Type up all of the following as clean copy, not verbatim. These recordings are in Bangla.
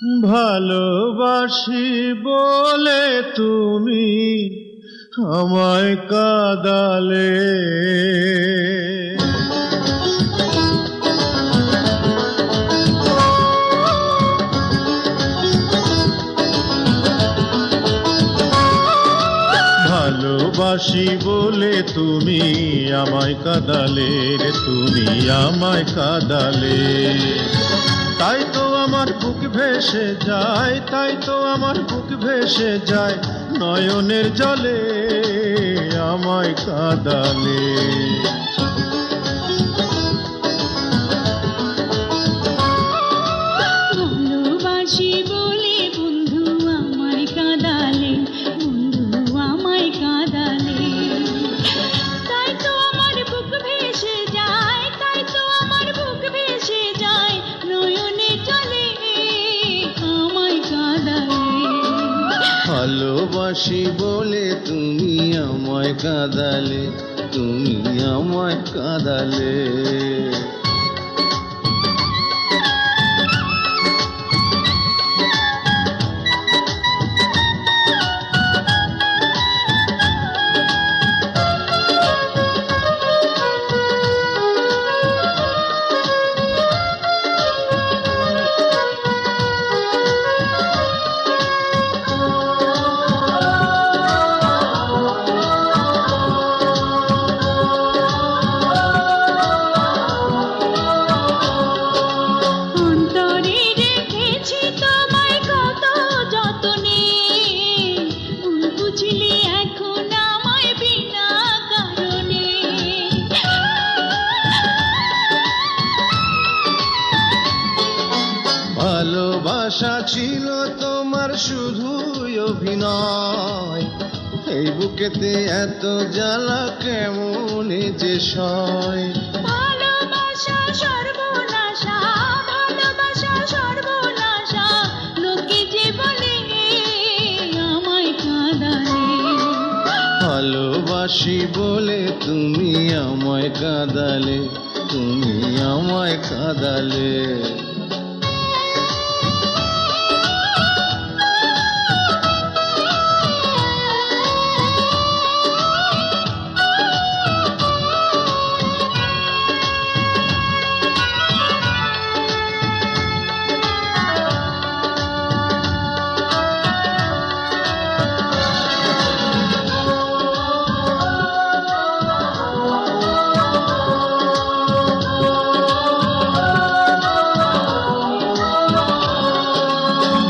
ভালোবাসি বলে তুমি আমায় কাঁদালে, ভালোবাসি বলে তুমি আমায় কাঁদালে, তুমি আমায় কাঁদালে। তাই তো আমার বুক ভেসে যায়, তাই তো আমার বুক ভেসে যায় নয়নের জলে আমায় কাঁদালে। ভালোবাসি বলে বন্ধু আমায় কাঁদালে, বন্ধু আমায় কাঁদালে। তাই তো আমার বুক ভেসে যায়, তাই তো আমার বুক ভেসে যায় নয়নে চলে আমায় কাঁদালে। ভালোবাসি বলে তুমি আমায় কাঁদালে, তুমি আমায় কাঁদালে। ভালোবাসা ছিল তোমার শুধুই অভিনয়, এই বুকেতে এত জ্বালা কেমনে যে সয়। ভালোবাসা সর্বনাশা, ভালোবাসা সর্বনাশা, লোকে যে বলে আমায় কাঁদালে। ভালোবাসি বলে তুমি আমায় কাঁদালে, তুমি আমায় কাঁদালে।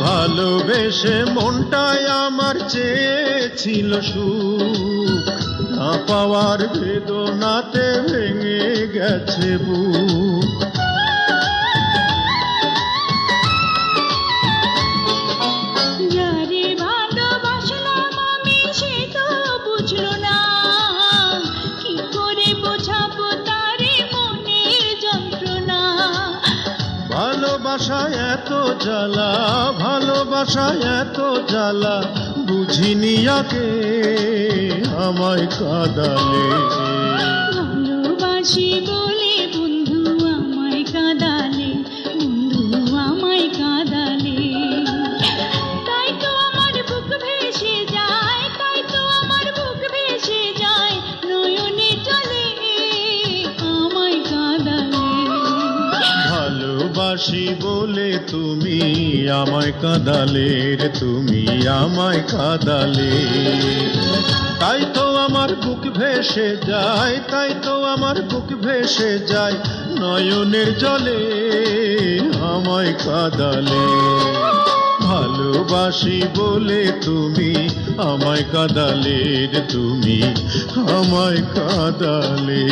ভালোবেসে মনটাই আমার চেয়েছিল সুখ, না পাওয়ার বেদনাতে ভেঙে গেছে বুক। যারে ভালোবাসলাম আমি সে তো বুঝলো না, কি করে বোঝাবো তারে মনের যন্ত্রণা। ভালোবাসায় এত জ্বালা, ভালোবাসায় এত জ্বালা, বুঝিনি আগে আমায় কাঁদালে। ভালোবাসি বলে বন্ধু আমায় কাঁদালে, বন্ধু আমায় কাঁদালে। তাই তো আমার বুক ভেসে যায়, তাই তো আমার বুক ভেসে যায় নয়নে চলে আমায় কাঁদালে। ভালোবাসি বলে তুমি আমায় কাঁদালে, তুমি আমায় কাঁদালে। তাই তো আমার বুক ভেসে যায়, তাই তো আমার বুক ভেসে যায় নয়নের জলে আমায় কাঁদালে। ভালোবাসি বলে তুমি আমায় কাঁদালে, তুমি আমায় কাঁদালে।